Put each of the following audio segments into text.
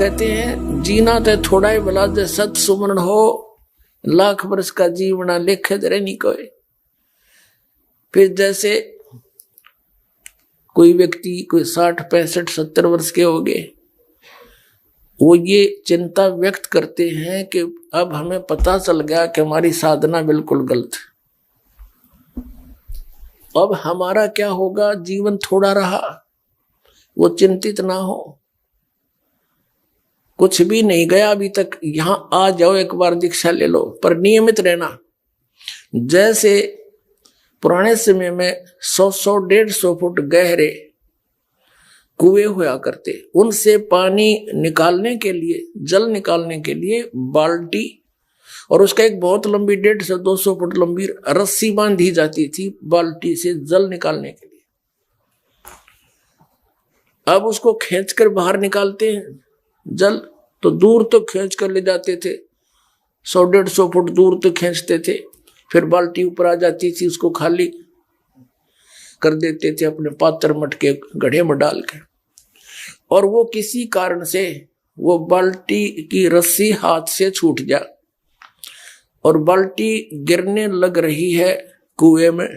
कहते हैं जीना ते थोड़ा ही भला जे सत सुमरण हो, लाख वर्ष का जीवना लेखे दे नहीं कोई। फिर जैसे कोई व्यक्ति कोई 60, 65, 70 वर्ष के हो गए, वो ये चिंता व्यक्त करते हैं कि अब हमें पता चल गया कि हमारी साधना बिल्कुल गलत है, अब हमारा क्या होगा, जीवन थोड़ा रहा। वो चिंतित ना हो, कुछ भी नहीं गया अभी तक, यहां आ जाओ, एक बार दीक्षा ले लो, पर नियमित रहना। जैसे पुराने समय में 100-100, 150 फुट गहरे कुएं हुआ करते, उनसे पानी निकालने के लिए, जल निकालने के लिए बाल्टी और उसका एक बहुत लंबी 150-200 फुट लंबी रस्सी बांधी जाती थी बाल्टी से जल निकालने के लिए। अब उसको खींचकर बाहर निकालते हैं जल, तो दूर तो खींच कर ले जाते थे, 100-150 फुट दूर तो खींचते थे, फिर बाल्टी ऊपर आ जाती थी, उसको खाली कर देते थे अपने पात्र मटके गड्ढे में डाल के। और वो किसी कारण से वो बाल्टी की रस्सी हाथ से छूट जा और बाल्टी गिरने लग रही है कुएं में।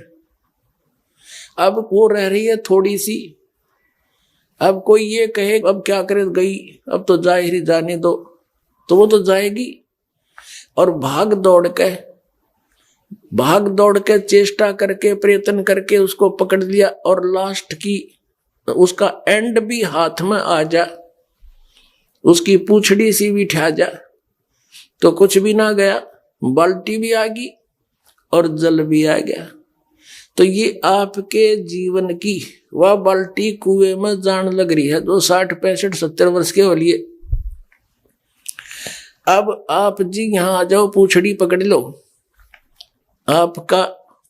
अब वो रह रही है थोड़ी सी, अब कोई ये कहे अब क्या करे, गई अब तो जा ही जाने दो, तो वो तो जाएगी। और भाग दौड़ के चेष्टा करके प्रयत्न करके उसको पकड़ लिया और लास्ट की उसका एंड भी हाथ में आ जा, उसकी पूंछड़ी सी भी ठा जा, तो कुछ भी ना गया, बाल्टी भी आ गई और जल भी आ गया। तो ये आपके जीवन की वह बाल्टी कुएं में जान लग रही है, जो 60, 65, 70 वर्ष के हो लिए। अब आप जी यहां आ जाओ, पूंछड़ी पकड़ लो, आपका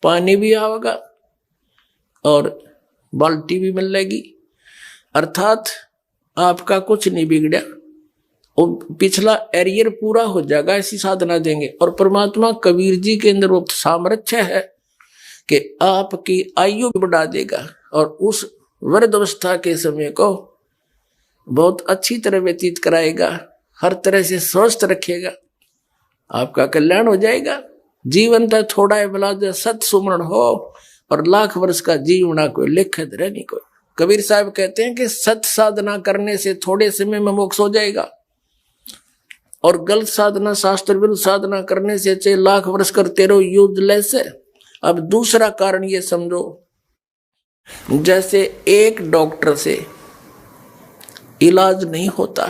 पानी भी आएगा और बाल्टी भी मिल लेगी, अर्थात आपका कुछ नहीं बिगड़ा, और पिछला एरियर पूरा हो जाएगा। ऐसी साधना देंगे। और परमात्मा कबीर जी के अंदर वो सामर्थ्य है कि आपकी आयु बढ़ा देगा और उस वृद्धावस्था के समय को बहुत अच्छी तरह व्यतीत कराएगा, हर तरह से स्वस्थ रखेगा, आपका कल्याण हो जाएगा। जीवन तो थोड़ा है भला जो सत सुमरण हो, और लाख वर्ष का जीवना कोई लेखा धरे नहीं कोई। कबीर साहब कहते हैं कि सत साधना करने से थोड़े समय में मोक्ष हो जाएगा, और गलत साधना, शास्त्र विरुद्ध साधना करने से चाहे लाख वर्ष करते रहो, यूजलेस है। अब दूसरा कारण ये समझो, जैसे एक डॉक्टर से इलाज नहीं होता,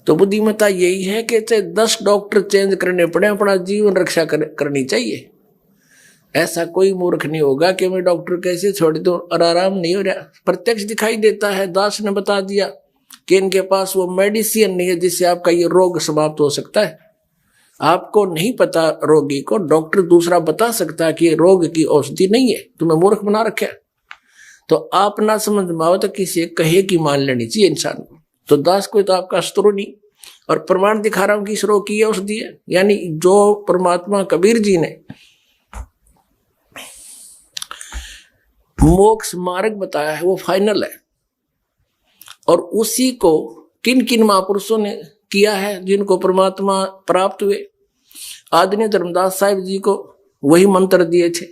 तो बुद्धिमत्ता यही है कि चाहे 10 डॉक्टर चेंज करने पड़े, अपना जीवन रक्षा करनी चाहिए। ऐसा कोई मूर्ख नहीं होगा कि मैं डॉक्टर कैसे छोड़ दूं और आराम नहीं हो रहा। प्रत्यक्ष दिखाई देता है, दास ने बता दिया कि इनके पास वो मेडिसिन नहीं है जिससे आपका ये रोग समाप्त हो सकता है। आपको नहीं पता, रोगी को डॉक्टर दूसरा बता सकता है कि रोग की औषधि नहीं है, तुम्हें मूर्ख बना रखा है। तो आप ना समझ पाओ तो किसी कहे की मान लेनी चाहिए इंसान को। तो दास कोई तो आपका अस्त्रो नहीं, और प्रमाण दिखा रहा हूं कि इस रोग की औषधि है। यानी जो परमात्मा कबीर जी ने मोक्ष मार्ग बताया है वो फाइनल है, और उसी को किन किन महापुरुषों ने किया है जिनको परमात्मा प्राप्त हुए। आदरणीय धर्मदास साहिब जी को वही मंत्र दिए थे,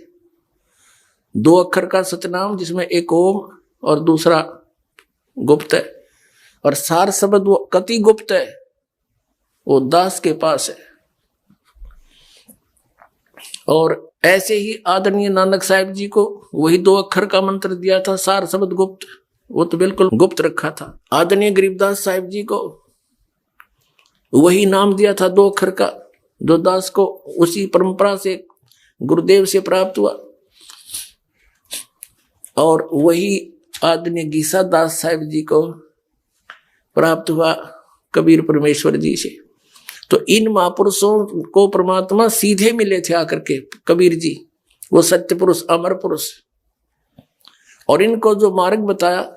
2 अक्षर का सतनाम, जिसमें एक ओम और दूसरा गुप्त है, और सार शब्द वो कति गुप्त है, वो दास के पास है। और ऐसे ही आदरणीय नानक साहिब जी को वही 2 अक्षर का मंत्र दिया था, सार शब्द गुप्त, वो तो बिल्कुल गुप्त रखा था। आदरणीय गरीबदास साहिब जी को वही नाम दिया था 2 अक्षर का, जो दास को उसी परंपरा से गुरुदेव से प्राप्त हुआ। और वही आदरणीय गीसा दास साहिब जी को प्राप्त हुआ कबीर परमेश्वर जी से। तो इन महापुरुषों को परमात्मा सीधे मिले थे आकर के, कबीर जी वो सत्य पुरुष, अमर पुरुष, और इनको जो मार्ग बताया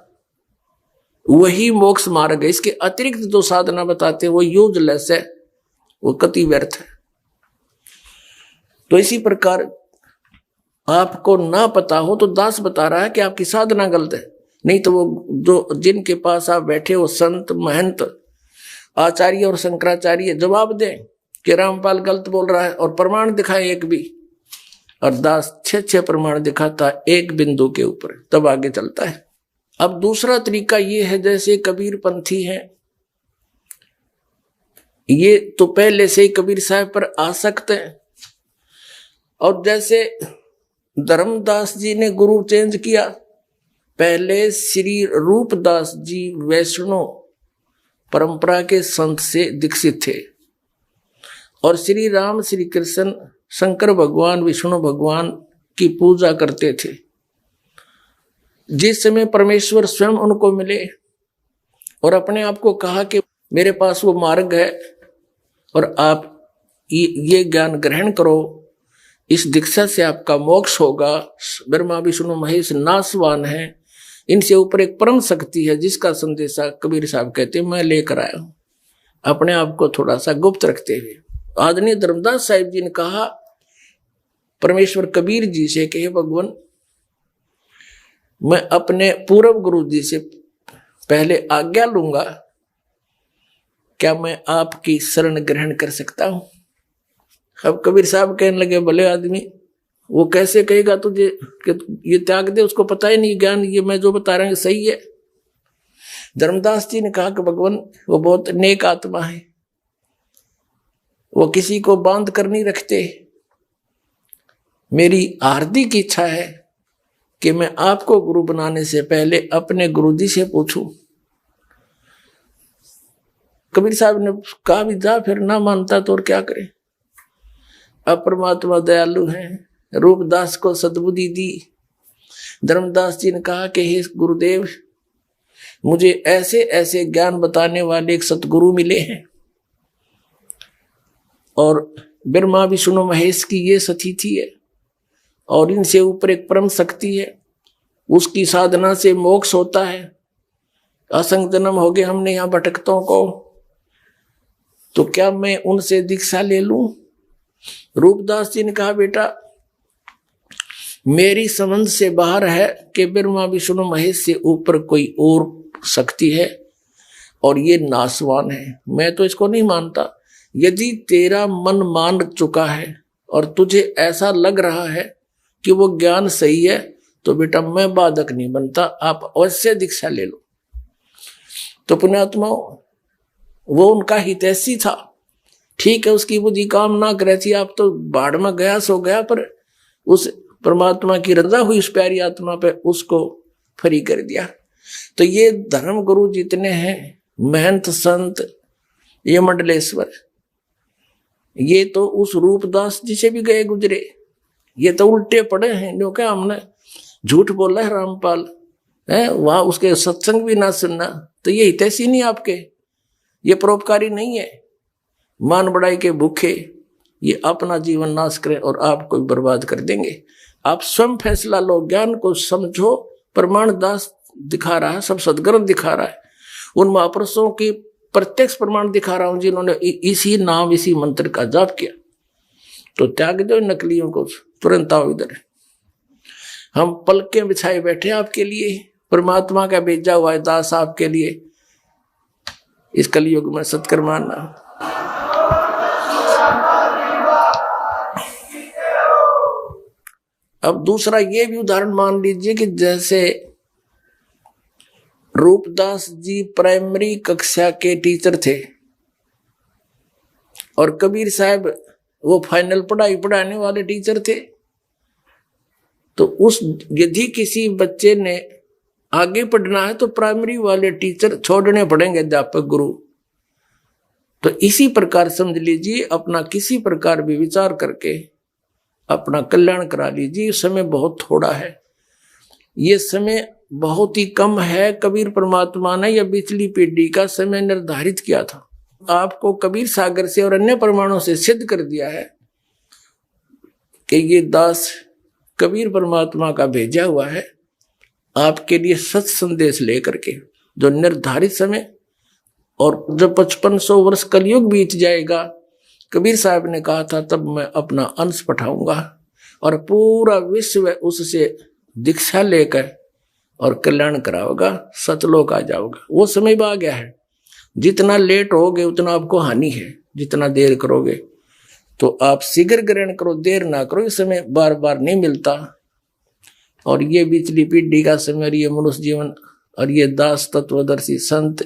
वही मोक्ष मार्ग है। इसके अतिरिक्त जो साधना बताते हैं वो यूजलेस है, वो कति व्यर्थ है। तो इसी प्रकार आपको ना पता हो तो दास बता रहा है कि आपकी साधना गलत है, नहीं तो वो जो जिनके पास आप बैठे हो संत महंत आचार्य और शंकराचार्य जवाब दें कि रामपाल गलत बोल रहा है और प्रमाण दिखाए एक भी, और दास 6 प्रमाण दिखाता एक बिंदु के ऊपर, तब आगे चलता है। अब दूसरा तरीका ये है, जैसे कबीर पंथी हैं, ये तो पहले से ही कबीर साहब पर आसक्त हैं, और जैसे धर्मदास जी ने गुरु चेंज किया, पहले श्री रूपदास जी वैष्णव परंपरा के संत से दीक्षित थे, और श्री राम श्री कृष्ण शंकर भगवान विष्णु भगवान की पूजा करते थे। जिस समय परमेश्वर स्वयं उनको मिले और अपने आप को कहा कि मेरे पास वो मार्ग है और आप ये ज्ञान ग्रहण करो, इस दीक्षा से आपका मोक्ष होगा। ब्रह्मा विष्णु महेश नासवान है, इनसे ऊपर एक परम शक्ति है जिसका संदेशा कबीर साहब कहते मैं लेकर आया हूं, अपने आप को थोड़ा सा गुप्त रखते हुए। आदरणीय धर्मदास साहिब जी ने कहा परमेश्वर कबीर जी से कि हे भगवान, मैं अपने पूर्व गुरु जी से पहले आज्ञा लूंगा, क्या मैं आपकी शरण ग्रहण कर सकता हूं? अब कबीर साहब कहने लगे भले आदमी, वो कैसे कहेगा तुझे कि ये त्याग दे, उसको पता ही नहीं ज्ञान ये मैं जो बता रहा हूं सही है। धर्मदास जी ने कहा कि भगवान वो बहुत नेक आत्मा है, वो किसी को बांध कर नहीं रखते, मेरी हार्दिक इच्छा है कि मैं आपको गुरु बनाने से पहले अपने गुरुजी से पूछूं। कबीर साहब ने कहा भी जा, फिर ना मानता तो और क्या करे, अब परमात्मा दयालु हैं, रूपदास को सद्बुद्धि दी। धर्मदास जी ने कहा कि हे गुरुदेव, मुझे ऐसे ऐसे ज्ञान बताने वाले एक सतगुरु मिले हैं, और ब्रह्मा विष्णु महेश की ये सतिथि है, और इनसे ऊपर एक परम शक्ति है, उसकी साधना से मोक्ष होता है। असंख्य जन्म हो गए हमने यहाँ भटकतों को, तो क्या मैं उनसे दीक्षा ले लूं? रूपदास जी ने कहा बेटा, मेरी समझ से बाहर है कि ब्रह्मा विष्णु महेश से ऊपर कोई और शक्ति है और ये नासवान है, मैं तो इसको नहीं मानता। यदि तेरा मन मान चुका है और तुझे ऐसा लग रहा है कि वो ज्ञान सही है, तो बेटा मैं बाधक नहीं बनता, आप अवश्य दीक्षा ले लो। तो पुण्यात्मा, वो उनका हितैषी था, ठीक है, उसकी बुद्धि काम ना करे थी, आप तो बाढ़ में गया सो गया, पर उस परमात्मा की रजा हुई उस प्यारी आत्मा पे उसको फ्री कर दिया। तो ये धर्म गुरु जितने हैं, महंत संत, ये मंडलेश्वर, ये तो उस रूपदास जी से भी गए गुजरे, ये तो उल्टे पड़े हैं, जो क्या हमने झूठ बोला है रामपाल है, वहां उसके सत्संग भी ना सुनना, तो ये हितैषी नहीं आपके, ये परोपकारी नहीं है, मान बढ़ाई के भूखे ये अपना जीवन नाश करें और आपको भी बर्बाद कर देंगे। आप स्वयं फैसला लो, ज्ञान को समझो, प्रमाण दास दिखा रहा है, सब सदगुरु दिखा रहा है, उन महापुरुषों की प्रत्यक्ष प्रमाण दिखा रहा हूं जिन्होंने इसी नाम इसी मंत्र का जाप किया। तो त्याग दो नकलियों को, तुरंत आओ इधर, हम पलकें बिछाए बैठे आपके लिए, परमात्मा का भेजा हुआ है दास आपके लिए, इस कलयुग में सत्कर्म मानना। अब दूसरा ये भी उदाहरण मान लीजिए कि जैसे रूपदास जी प्राइमरी कक्षा के टीचर थे और कबीर साहब वो फाइनल पढ़ाई पढ़ाने वाले टीचर थे, तो उस यदि किसी बच्चे ने आगे पढ़ना है तो प्राइमरी वाले टीचर छोड़ने पड़ेंगे, अध्यापक गुरु। तो इसी प्रकार समझ लीजिए, अपना किसी प्रकार भी विचार करके अपना कल्याण करा लीजिए। समय बहुत थोड़ा है, ये समय बहुत ही कम है। कबीर परमात्मा ने यह पिछली पीढ़ी का समय निर्धारित किया था, आपको कबीर सागर से और अन्य प्रमाणों से सिद्ध कर दिया है कि ये दास कबीर परमात्मा का भेजा हुआ है आपके लिए सत संदेश लेकर के, जो निर्धारित समय, और जब 5500 वर्ष कलयुग बीत जाएगा, कबीर साहब ने कहा था, तब मैं अपना अंश पठाऊंगा और पूरा विश्व उससे दीक्षा लेकर और कल्याण कराओगा, सतलोक आ जाओगा। वो समय भी आ गया है। जितना लेट होगे उतना आपको हानि है, जितना देर करोगे। तो आप शीघ्र ग्रहण करो, देर ना करो, इस समय बार बार नहीं मिलता। और ये बिचली पीढ़ी का समय और ये मनुष्य जीवन और ये दास तत्वदर्शी संत,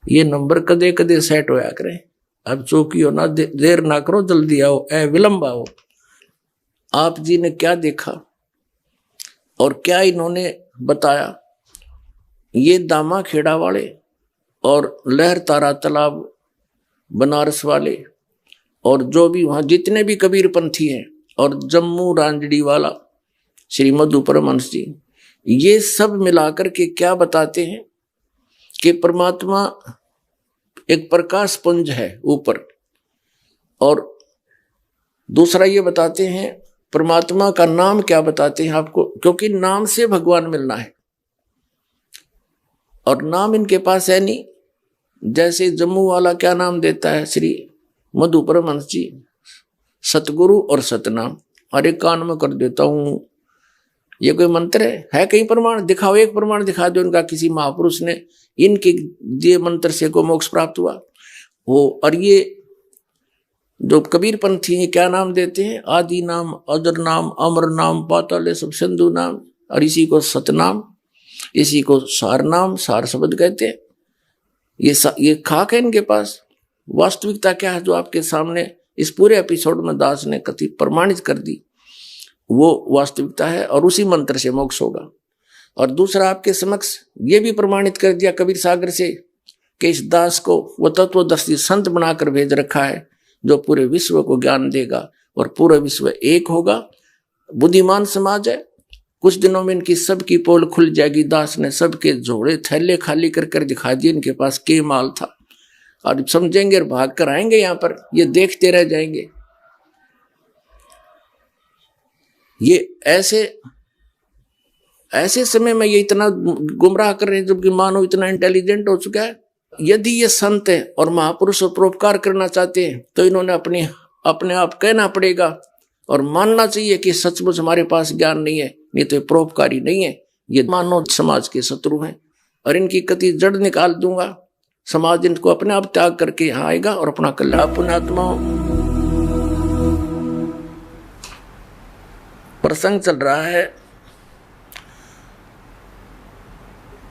ये नंबर कदे कदे सेट होया करें। अब चौकी हो ना, देर ना करो, जल्दी आओ, विलंब आओ। आप जी ने क्या देखा और क्या इन्होंने बताया, ये दामा खेड़ा वाले और लहर तारा तालाब बनारस वाले और जो भी वहां जितने भी कबीरपंथी हैं और जम्मू रांजड़ी वाला श्री मधु परमहंस जी, ये सब मिलाकर के क्या बताते हैं कि परमात्मा एक प्रकाश पुंज है ऊपर। और दूसरा ये बताते हैं परमात्मा का नाम क्या बताते हैं आपको, क्योंकि नाम से भगवान मिलना है और नाम इनके पास है नहीं। जैसे जम्मू वाला क्या नाम देता है श्री मधु परमहंस जी, सतगुरु और सतनाम। अरे कान में कर देता हूं, ये कोई मंत्र है कहीं प्रमाण दिखाओ, एक प्रमाण दिखा दो इनका किसी महापुरुष ने इनके दिए मंत्र से को मोक्ष प्राप्त हुआ वो। और ये जो कबीरपंथी है क्या नाम देते हैं, आदि नाम, अजर नाम, अमर नाम, पाताल सब सिंधु नाम, और इसी को सतनाम, इसी को सार नाम, सार शब्द कहते हैं। ये खाक है इनके पास। वास्तविकता क्या है जो आपके सामने इस पूरे एपिसोड में दास ने कथित प्रमाणित कर दी, वो वास्तविकता है और उसी मंत्र से मोक्ष होगा। और दूसरा आपके समक्ष ये भी प्रमाणित कर दिया कबीर सागर से कि इस दास को वो तत्वदर्शी संत बनाकर भेज रखा है जो पूरे विश्व को ज्ञान देगा और पूरा विश्व एक होगा। बुद्धिमान समाज है, कुछ दिनों में इनकी सबकी पोल खुल जाएगी। दास ने सबके झोड़े थैले खाली कर कर दिखा दिए इनके पास के माल था, और समझेंगे और भाग कर आएंगे यहाँ पर, ये देखते रह जाएंगे। ये ऐसे समय में ये इतना गुमराह कर रहे हैं जबकि मानव इतना इंटेलिजेंट हो चुका है। यदि ये संत है और महापुरुष परोपकार करना चाहते हैं तो इन्होंने अपने आप कहना पड़ेगा और मानना चाहिए कि सचमुच हमारे पास ज्ञान नहीं है, नहीं तो ये परोपकारी नहीं है, ये मानव समाज के शत्रु हैं और इनकी कति जड़ निकाल दूंगा। समाज इनको अपने आप त्याग करके यहाँ आएगा और अपना कल्याण। पुण्यात्मा प्रसंग चल रहा है,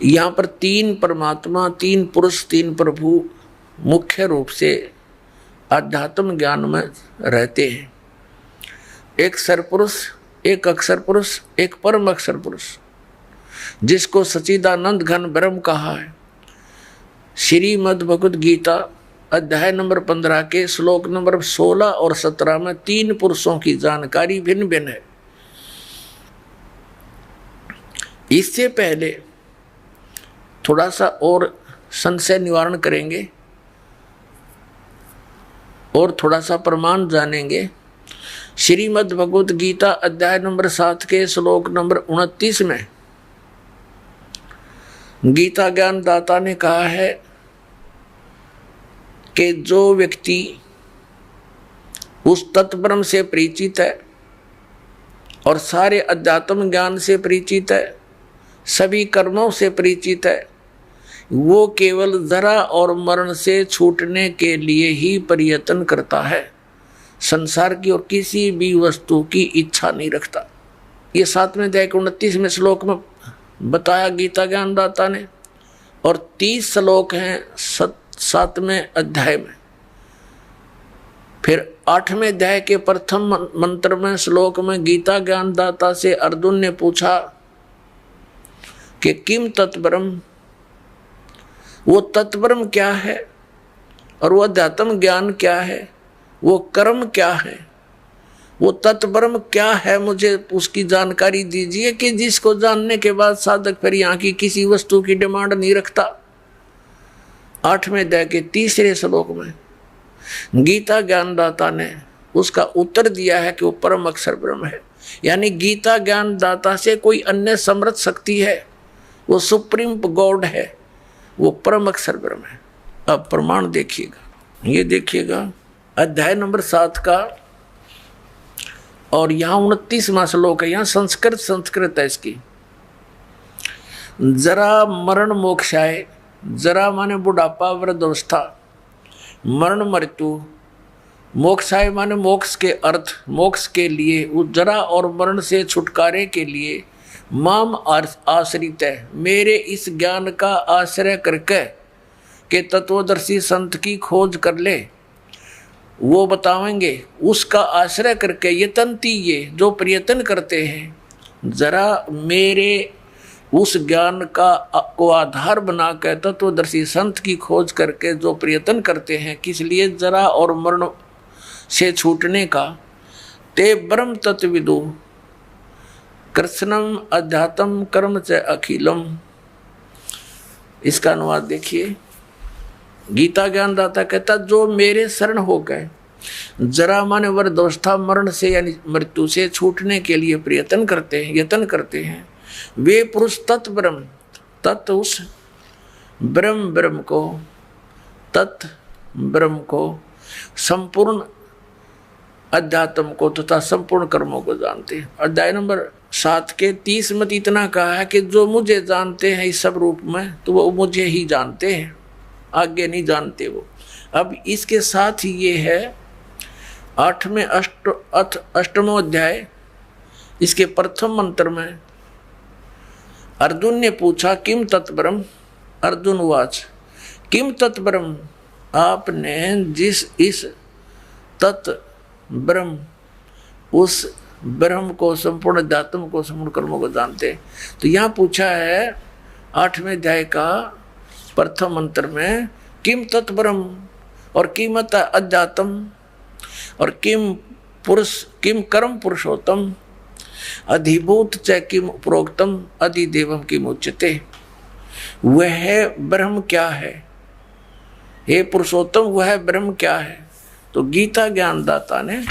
यहाँ पर तीन परमात्मा, तीन पुरुष, तीन प्रभु मुख्य रूप से आध्यात्म ज्ञान में रहते हैं। एक सरपुरुष, एक अक्षर पुरुष, एक परम अक्षर पुरुष, जिसको सच्चिदानंद घन ब्रह्म कहा है। श्रीमद् भगवद गीता अध्याय नंबर 15 के श्लोक नंबर 16 और 17 में तीन पुरुषों की जानकारी भिन्न भिन्न है। इससे पहले थोड़ा सा और संशय निवारण करेंगे और थोड़ा सा प्रमाण जानेंगे। श्रीमद् भगवद गीता अध्याय नंबर 7 के श्लोक नंबर 29 में गीता ज्ञान दाता ने कहा है कि जो व्यक्ति उस तत्ब्रह्म से परिचित है और सारे अध्यात्म ज्ञान से परिचित है, सभी कर्मों से परिचित है, वो केवल जरा और मरण से छूटने के लिए ही प्रयत्न करता है, संसार की और किसी भी वस्तु की इच्छा नहीं रखता। ये 7वें अध्याय के 29वें श्लोक में बताया गीता ज्ञानदाता ने, और 30 श्लोक हैं 7वें अध्याय में। फिर 8वें अध्याय के प्रथम मंत्र में श्लोक में गीता ज्ञानदाता से अर्जुन ने पूछा कि किम तत्ब्रह्म, वो तत्ब्रह्म क्या है और वो अध्यात्म ज्ञान क्या है, वो कर्म क्या है, वो तत्ब्रह्म क्या है, मुझे उसकी जानकारी दीजिए कि जिसको जानने के बाद साधक फिर यहाँ की किसी वस्तु की डिमांड नहीं रखता। 8वें अध्याय के 3 श्लोक में गीता ज्ञानदाता ने उसका उत्तर दिया है कि वो परम अक्षर ब्रह्म है। यानी गीता ज्ञानदाता से कोई अन्य समर्थ शक्ति है, वो सुप्रीम गॉड है, वो परम अक्षर ब्रह्म है। अब प्रमाण देखिएगा, ये देखिएगा अध्याय नंबर 7 का, और यहाँ 29वां श्लोक है। यहाँ संस्कृत है इसकी। जरा मरण मोक्षाय जरा माने बुढ़ापा, वृद्धावस्था, मरण मृत्यु, मोक्षाय माने मोक्ष के अर्थ, मोक्ष के लिए, उस जरा और मरण से छुटकारे के लिए माम आश्रित है, मेरे इस ज्ञान का आश्रय करके के तत्वदर्शी संत की खोज कर ले, वो बतावेंगे। उसका आश्रय करके यतनती, ये जो प्रयत्न करते हैं, जरा मेरे उस ज्ञान का को आधार बनाकर तत्वदर्शी संत की खोज करके जो प्रयत्न करते हैं, किस लिए? जरा और मरण से छूटने का। ते ब्रह्म तत्विदु कृष्णम अध्यात्म कर्म च अखिलम। इसका अनुवाद देखिए। गीता ज्ञानदाता कहता, जो मेरे शरण हो गए, जरा माने वृद्धावस्था, मरण से यानी मृत्यु से छूटने के लिए प्रयत्न करते हैं, यत्न करते हैं, वे पुरुष तत् ब्रह्म, तत् उस ब्रह्म, ब्रह्म को, तत् ब्रह्म को, संपूर्ण अध्यात्म को तथा संपूर्ण कर्मों को जानते हैं। अध्याय नंबर 7 के 30 में इतना कहा है कि जो मुझे जानते हैं इस सब रूप में, तो वो मुझे ही जानते हैं, आगे नहीं जानते वो। अब इसके साथ ही ये है 8वें अष्टमो अध्याय, इसके प्रथम मंत्र में अर्जुन ने पूछा, किम तत्ब्रह्म? अर्जुन वाच, किम तत्ब्रह्म? आपने जिस इस तत् ब्रह्म, उस ब्रह्म को, संपूर्ण अध्यात्म को, संपूर्ण कर्मों को जानते। तो यहाँ पूछा है 8वें अध्याय का प्रथम मंत्र में, किम तत्ब्रह्म और किमत अध्यात्म और किम पुरुष, किम कर्म पुरुषोत्तम, अधिभूत च किम प्रोक्तम, अधिदेवम किम उच्यते। वह ब्रह्म क्या है? हे पुरुषोत्तम, वह ब्रह्म क्या है? तो गीता ज्ञानदाता ने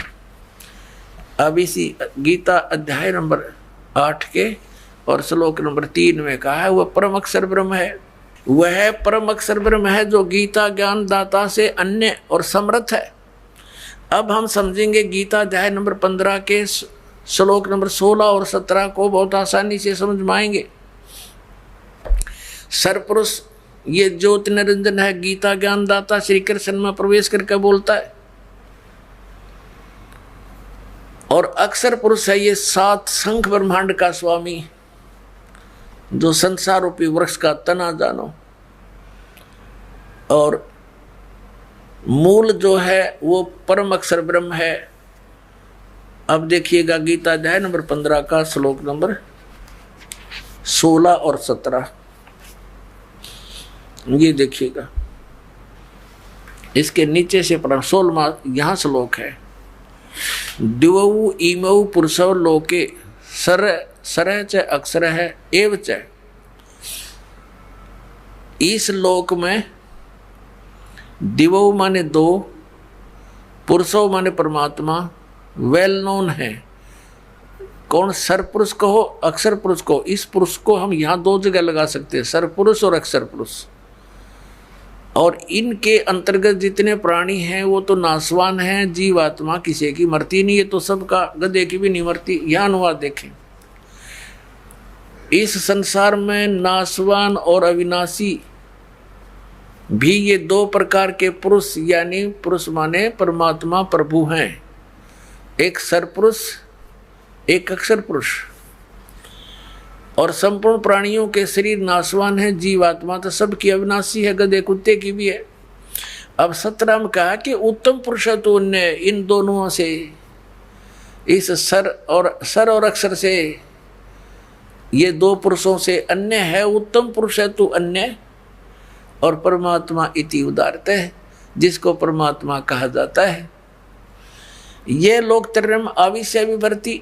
अब इसी गीता अध्याय नंबर 8 के और श्लोक नंबर 3 में कहा है, वह परम अक्षर ब्रह्म है। वह परम अक्षर ब्रह्म है जो गीता ज्ञानदाता से अन्य और समर्थ है। अब हम समझेंगे गीता अध्याय नंबर 15 के श्लोक नंबर 16 और 17 को बहुत आसानी से समझ में आएंगे। सरपुरुष, ये ज्योति निरंजन है, गीता ज्ञानदाता श्री कृष्ण में प्रवेश करके बोलता है। और अक्षर पुरुष है, ये 7 शंख ब्रह्मांड का स्वामी, जो संसार रूपी वृक्ष का तना जानो। और मूल जो है वो परम अक्षर ब्रह्म है। अब देखिएगा गीता अध्याय नंबर 15 का श्लोक नंबर 16 और 17, ये देखिएगा। इसके नीचे से 16वां यहाँ श्लोक है, दिवौ इमौ पुरुषौ लोके सर च अक्षर है एव च। इस लोक में दिवौ माने 2, पुरुषौ माने परमात्मा, वेल नोन है। कौन? सर पुरुष को हो, अक्षर पुरुष को। इस पुरुष को हम यहाँ 2 जगह लगा सकते हैं, सर पुरुष और अक्षर पुरुष। और इनके अंतर्गत जितने प्राणी हैं वो तो नासवान हैं, जीवात्मा किसी की मरती नहीं है, तो सबका, गधे की भी नहीं मरती। यह अनुवाद देखें, इस संसार में नासवान और अविनाशी भी ये 2 प्रकार के पुरुष, यानी पुरुष माने परमात्मा प्रभु हैं, एक सरपुरुष, एक अक्षर पुरुष। और संपूर्ण प्राणियों के शरीर नासवान है, जीवात्मा तो सबकी अविनाशी है, गधे कुत्ते की भी है। अब 17 में कहा कि उत्तम पुरुष तो इन दोनों से, इस सर और अक्षर से, ये 2 पुरुषों से अन्य है। उत्तम पुरुष है तो अन्य, और परमात्मा इति उदारत है, जिसको परमात्मा कहा जाता है। ये लोक त्रयम् आविश्य विभर्ति,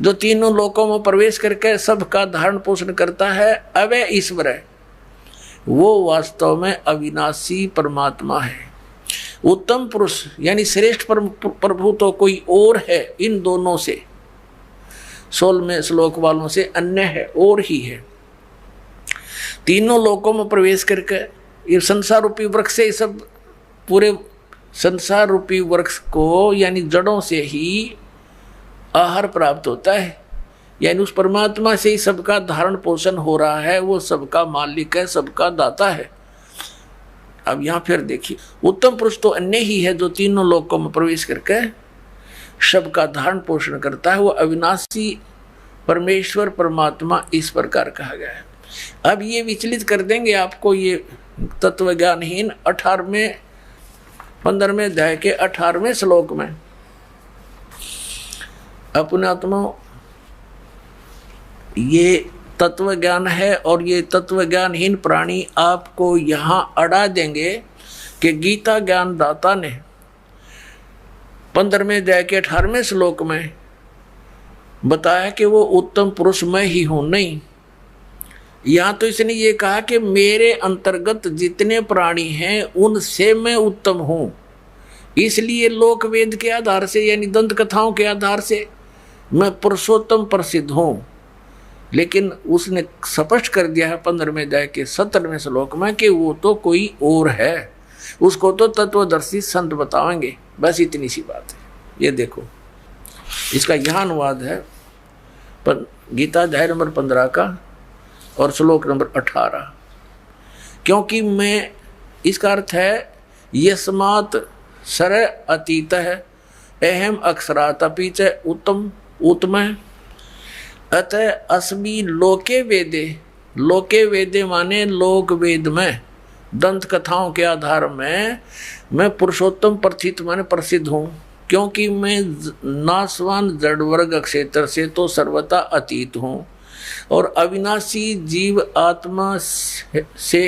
जो तीनों लोकों में प्रवेश करके सबका धारण पोषण करता है, अवय ईश्वर है, वो वास्तव में अविनाशी परमात्मा है। उत्तम पुरुष यानी श्रेष्ठ प्रभु तो कोई और है, इन दोनों से, 16वें श्लोक वालों से अन्य है, और ही है। तीनों लोकों में प्रवेश करके ये संसार रूपी वृक्ष से, सब पूरे संसार रूपी वृक्ष को, यानी जड़ों से ही आहार प्राप्त होता है। यानी उस परमात्मा से ही सबका धारण पोषण हो रहा है, वो सबका मालिक है, सबका दाता है। अब यहां फिर देखिए, उत्तम पुरुष तो अन्य ही है जो तीनों लोकों में प्रवेश करके सबका धारण पोषण करता है, वो अविनाशी परमेश्वर परमात्मा इस प्रकार कहा गया है। अब ये विचलित कर देंगे आपको ये तत्व ज्ञानहीन 15वें अध्याय के 18वें श्लोक में। अपने आत्मा ये तत्व ज्ञान है और ये तत्व ज्ञानहीन प्राणी आपको यहां अड़ा देंगे कि गीता ज्ञान दाता ने 15वें अध्याय के 18वें श्लोक में बताया कि वो उत्तम पुरुष मैं ही हूं। नहीं, यहां तो इसने ये कहा कि मेरे अंतर्गत जितने प्राणी हैं उनसे मैं उत्तम हूं, इसलिए लोक वेद के आधार से यानी दंत कथाओं के आधार से मैं पुरुषोत्तम प्रसिद्ध हूं। लेकिन उसने स्पष्ट कर दिया है 15वें अध्याय के 17वें श्लोक में कि वो तो कोई और है, उसको तो तत्वदर्शी संत बताएंगे। बस इतनी सी बात है। ये देखो, इसका यह अनुवाद है गीता अध्याय नंबर 15 का और श्लोक नंबर 18। क्योंकि मैं, इसका अर्थ है यस्मात् सर अतीत है अहम अक्षरात अपि च उत्तम उत्तम अतः अस्मि लोके वेदे। लोके वेदे माने लोक वेद में दंत कथाओं के आधार में मैं पुरुषोत्तम प्रथित माने प्रसिद्ध हूँ, क्योंकि मैं नासवान जड़ वर्ग क्षेत्र से तो सर्वथा अतीत हूँ और अविनाशी जीव आत्मा से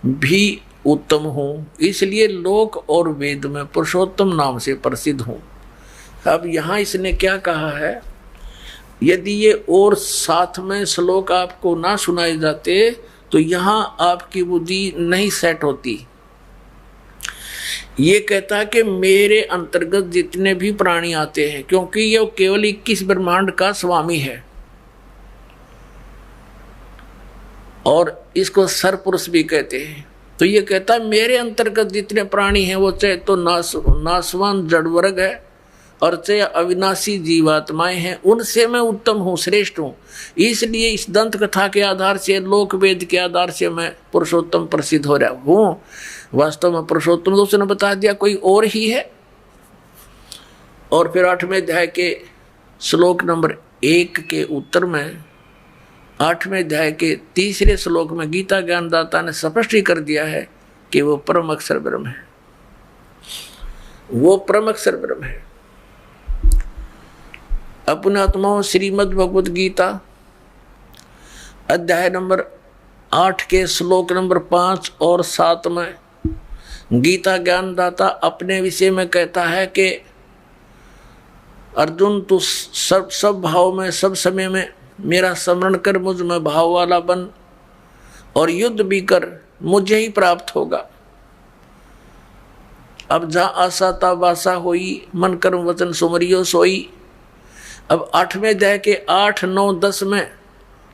भी उत्तम हूँ, इसलिए लोक और वेद में पुरुषोत्तम नाम से प्रसिद्ध हूँ। अब यहाँ इसने क्या कहा है, यदि ये और साथ में श्लोक आपको ना सुनाए जाते तो यहाँ आपकी बुद्धि नहीं सेट होती। ये कहता है कि मेरे अंतर्गत जितने भी प्राणी आते हैं, क्योंकि ये केवल 21 ब्रह्मांड का स्वामी है और इसको सरपुरुष भी कहते हैं। तो ये कहता है मेरे अंतर्गत जितने प्राणी हैं वो चाहे तो नासवान जड़ वर्ग है और चाहे अविनाशी जीवात्माएं हैं, उनसे मैं उत्तम हूँ, श्रेष्ठ हूँ। इसलिए इस दंत कथा के आधार से, लोक वेद के आधार से मैं पुरुषोत्तम प्रसिद्ध हो रहा हूँ। वास्तव में पुरुषोत्तम तो उसने बता दिया कोई और ही है। और फिर 8वें अध्याय के श्लोक नंबर 1 के उत्तर में 8वें अध्याय के 3रे श्लोक में गीता ज्ञानदाता ने स्पष्ट ही कर दिया है कि वो परम अक्षर ब्रह्म है, वो परम अक्षर ब्रह्म है। अपने आत्माओं श्रीमद् भगवद गीता अध्याय नंबर 8 के श्लोक नंबर 5 और 7 में गीता ज्ञानदाता अपने विषय में कहता है कि अर्जुन तू सब भाव में सब समय में मेरा स्मरण कर, मुझ में भाव वाला बन और युद्ध भी कर, मुझे ही प्राप्त होगा। अब जहाँ आशा ता वासा होई, मन कर्म वचन सुमरियो सोई। अब 8वें अध्याय के 8, 9, 10 में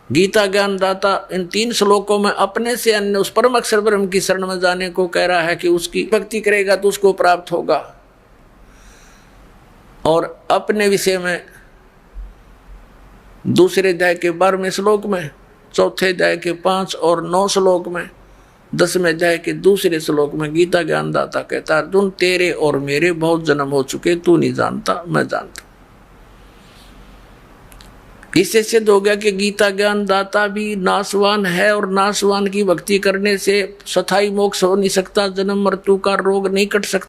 गीता ज्ञानदाता इन 3 श्लोकों में अपने से अन्य उस परम अक्षर ब्रह्म की शरण में जाने को कह रहा है कि उसकी भक्ति करेगा तो उसको प्राप्त होगा। और अपने विषय में दूसरे अध्याय के 12वें श्लोक में, चौथे अध्याय के 5 और 9 श्लोक में, 10वें अध्याय के दूसरे श्लोक में गीता ज्ञानदाता कहता अर्जुन तेरे और मेरे बहुत जन्म हो चुके, तू नहीं जानता, मैं जानता। इससे सिद्ध हो गया कि गीता ज्ञानदाता भी नासवान है और नासवान की भक्ति करने से स्थायी मोक्ष हो नहीं सकता, जन्म मृत्यु का रोग नहीं कट सकता।